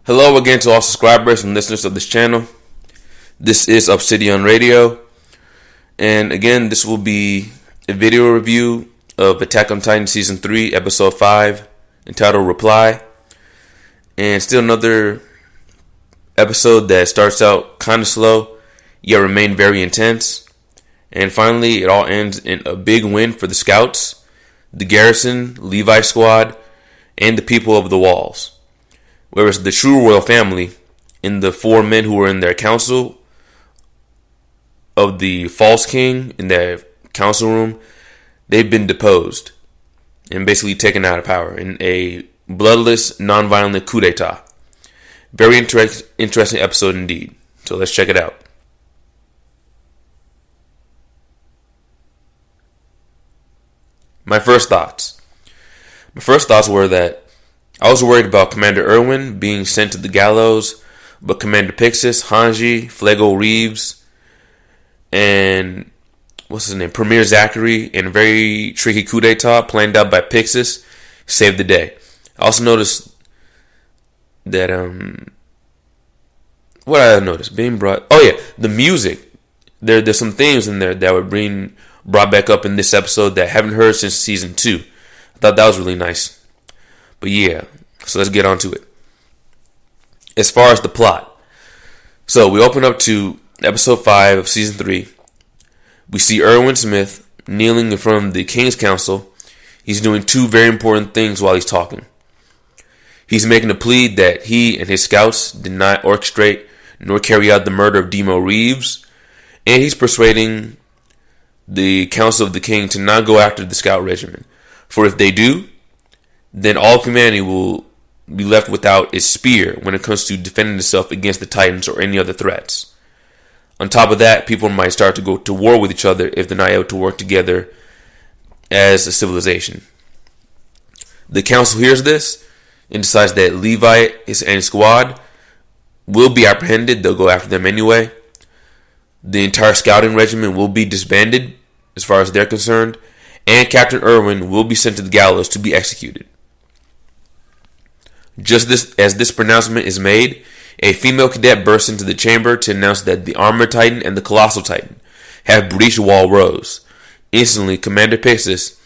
Hello again to all subscribers and listeners of this channel. This is Obsidian Radio, and again, this will be a video review of Attack on Titan Season 3, Episode 5, entitled Reply. And still another episode that starts out kind of slow, yet remain very intense. And finally, it all ends in a big win for the Scouts, the Garrison, Levi squad, and the people of the walls. Whereas the true royal family and the 4 men who were in their council of the false king in their council room, they've been deposed and basically taken out of power in a bloodless, non-violent coup d'etat. Very interesting episode indeed. So let's check it out. My first thoughts were that I was worried about Commander Erwin being sent to the gallows, but Commander Pixis, Hanji, Flego Reeves, and Premier Zachary, in a very tricky coup d'etat planned out by Pixis, saved the day. I also noticed that what did I notice being brought? Oh yeah, the music. There's some themes in there that were being brought back up in this episode that I haven't heard since season 2. I thought that was really nice. But yeah, so let's get on to it. As far as the plot, so we open up to episode 5 of season 3. We see Erwin Smith kneeling in front of the King's Council. He's doing 2 very important things while he's talking. He's making a plea that he and his scouts did not orchestrate nor carry out the murder of Demo Reeves, and he's persuading the Council of the King to not go after the Scout Regiment. For if they do, then all of humanity will be left without its spear when it comes to defending itself against the Titans or any other threats. On top of that, people might start to go to war with each other if they're not able to work together as a civilization. The Council hears this and decides that Levi and his squad will be apprehended. They'll go after them anyway. The entire scouting regiment will be disbanded as far as they're concerned, and Captain Erwin will be sent to the gallows to be executed. Just as this pronouncement is made, a female cadet bursts into the chamber to announce that the Armored Titan and the Colossal Titan have breached Wall Rose. Instantly, Commander Pixis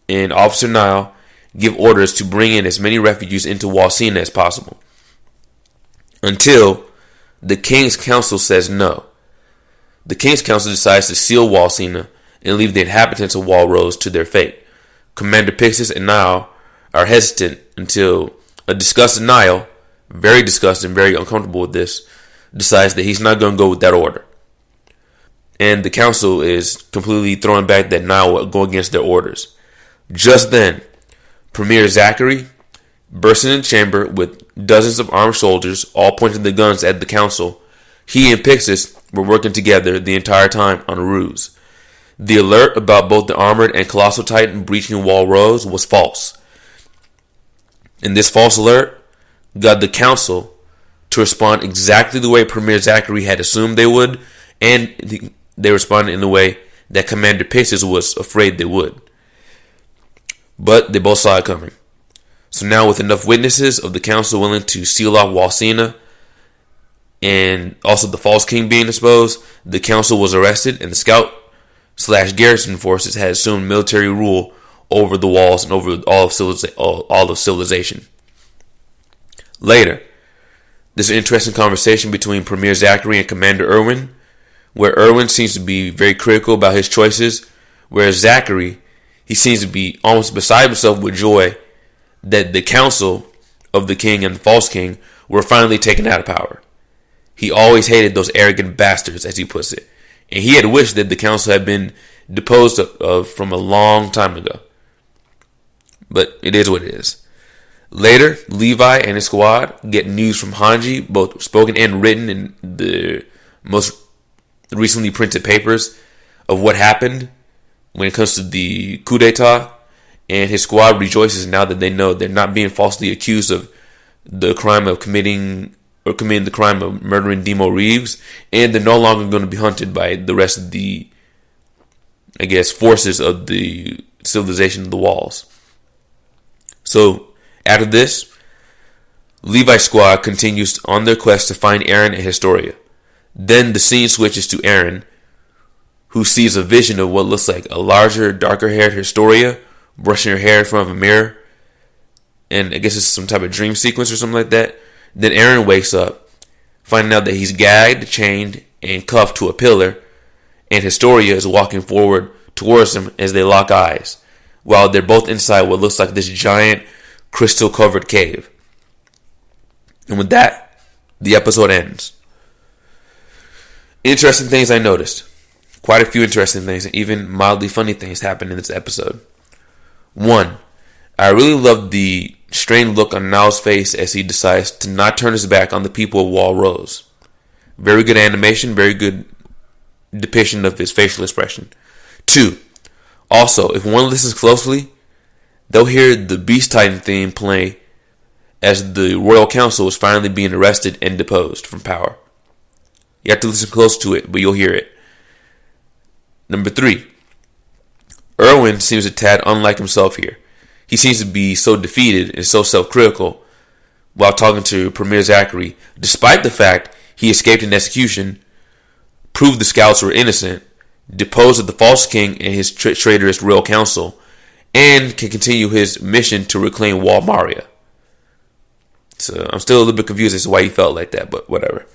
and Officer Nile give orders to bring in as many refugees into Walsina as possible, until the King's Council says no. The King's Council decides to seal Walsina and leave the inhabitants of Wall Rose to their fate. Commander Pixis and Nile are hesitant until a disgusted Nile, very disgusted and very uncomfortable with this, decides that he's not going to go with that order. And the council is completely throwing back that Nile will go against their orders. Just then, Premier Zachary bursts in the chamber with dozens of armed soldiers, all pointing their guns at the council. He and Pixis were working together the entire time on a ruse. The alert about both the Armored and Colossal Titan breaching Wall Rose was false. And this false alert got the council to respond exactly the way Premier Zachary had assumed they would, and they responded in the way that Commander Pixis was afraid they would. But they both saw it coming. So now, with enough witnesses of the council willing to seal off Walsina, and also the false king being exposed, the council was arrested, and the Scout/Garrison forces had assumed military rule over the walls and over all of civilization. Later, there's an interesting conversation between Premier Zachary and Commander Erwin, where Erwin seems to be very critical about his choices, whereas Zachary, he seems to be almost beside himself with joy that the council of the king and the false king were finally taken out of power. He always hated those arrogant bastards, as he puts it, and he had wished that the council had been deposed of from a long time ago. But it is what it is. Later, Levi and his squad get news from Hanji, both spoken and written in the most recently printed papers, of what happened when it comes to the coup d'etat, and his squad rejoices now that they know they're not being falsely accused of the crime of committing the crime of murdering Demo Reeves, and they're no longer going to be hunted by the rest of the, forces of the civilization of the walls. So, after this, Levi's squad continues on their quest to find Aaron and Historia. Then the scene switches to Aaron, who sees a vision of what looks like a larger, darker-haired Historia brushing her hair in front of a mirror. And I guess it's some type of dream sequence or something like that. Then Aaron wakes up, finding out that he's gagged, chained, and cuffed to a pillar, and Historia is walking forward towards him as they lock eyes, while they're both inside what looks like this giant, crystal-covered cave. And with that, the episode ends. Interesting things I noticed. Quite a few interesting things, and even mildly funny things happened in this episode. 1. I really loved the strained look on Niall's face as he decides to not turn his back on the people of Wall Rose. Very good animation, very good depiction of his facial expression. 2. Also, if one listens closely, they'll hear the Beast Titan theme play as the Royal Council is finally being arrested and deposed from power. You have to listen close to it, but you'll hear it. Number 3. Erwin seems a tad unlike himself here. He seems to be so defeated and so self-critical while talking to Premier Zachary, despite the fact he escaped an execution, proved the scouts were innocent, deposed the false king and his traitorous Royal Council, and can continue his mission to reclaim Wall Maria. So I'm still a little bit confused as to why he felt like that, but whatever.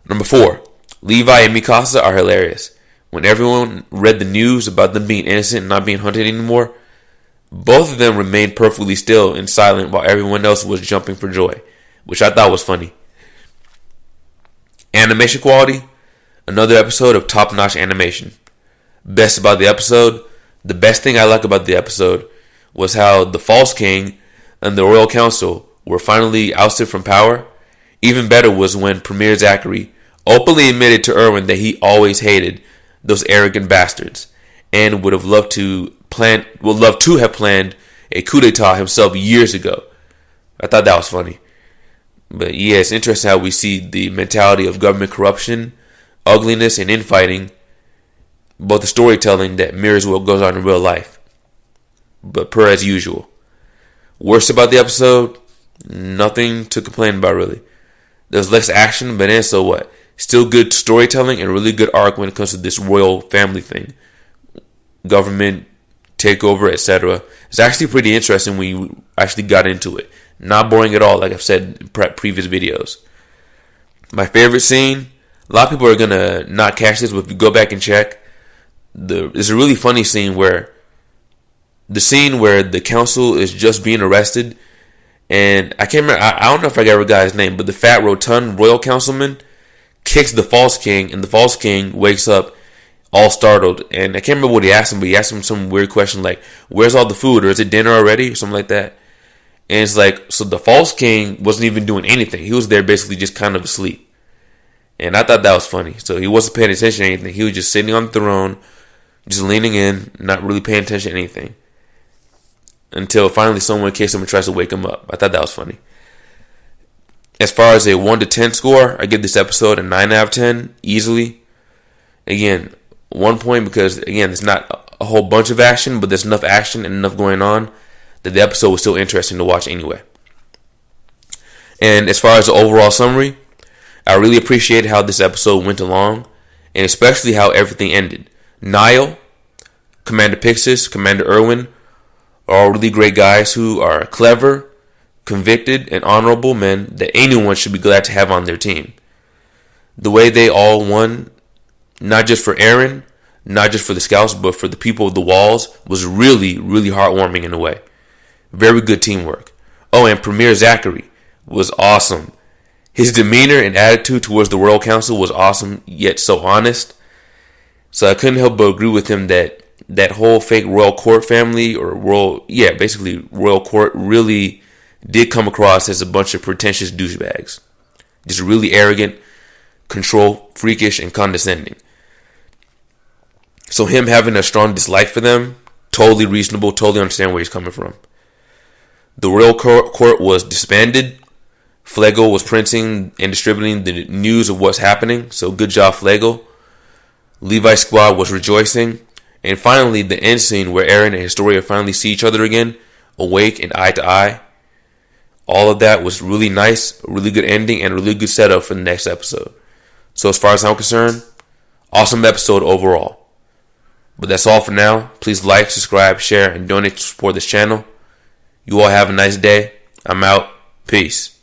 Number 4. Levi and Mikasa are hilarious. When everyone read the news about them being innocent and not being hunted anymore, both of them remained perfectly still and silent while everyone else was jumping for joy, which I thought was funny. Animation quality, another episode of top-notch animation. Best about the episode, the best thing I like about the episode was how the False King and the Royal Council were finally ousted from power. Even better was when Premier Zachary openly admitted to Erwin that he always hated those arrogant bastards and would love to have planned a coup d'etat himself years ago. I thought that was funny. But yeah, it's interesting how we see the mentality of government corruption, ugliness, and infighting, both the storytelling that mirrors what goes on in real life. But per as usual. Worst about the episode, nothing to complain about really. There's less action, but then so what? Still good storytelling and really good arc when it comes to this royal family thing. Government takeover, etc. It's actually pretty interesting when you actually got into it. Not boring at all, like I've said in previous videos. My favorite scene, a lot of people are going to not catch this, but if you go back and check, there's a really funny scene where the council is just being arrested, and I can't remember, I don't know if I ever got his name, but the fat, rotund royal councilman kicks the false king, and the false king wakes up all startled, and I can't remember what he asked him, but he asked him some weird question like, where's all the food, or is it dinner already, or something like that. And it's like, so the false king wasn't even doing anything. He was there basically just kind of asleep. And I thought that was funny. So he wasn't paying attention to anything. He was just sitting on the throne, just leaning in, not really paying attention to anything. Until finally someone kicks him and tries to wake him up. I thought that was funny. As far as a 1 to 10 score, I give this episode a 9 out of 10, easily. Again, 1 point because, again, it's not a whole bunch of action, but there's enough action and enough going on that the episode was still interesting to watch anyway. And as far as the overall summary, I really appreciated how this episode went along, and especially how everything ended. Niall, Commander Pixis, Commander Erwin are all really great guys who are clever, convicted, and honorable men that anyone should be glad to have on their team. The way they all won, not just for Aaron, not just for the scouts, but for the people of the walls, was really, really heartwarming in a way. Very good teamwork. Oh, and Premier Zachary was awesome. His demeanor and attitude towards the Royal Council was awesome, yet so honest. So I couldn't help but agree with him that whole fake royal court family, or basically royal court, really did come across as a bunch of pretentious douchebags. Just really arrogant, control, freakish, and condescending. So him having a strong dislike for them, totally reasonable, totally understand where he's coming from. The royal court was disbanded. Flego was printing and distributing the news of what's happening, so good job, Flego. Levi's squad was rejoicing. And finally, the end scene where Aaron and Historia finally see each other again, awake and eye to eye. All of that was really nice, a really good ending, and a really good setup for the next episode. So as far as I'm concerned, awesome episode overall. But that's all for now. Please like, subscribe, share, and donate to support this channel. You all have a nice day. I'm out. Peace.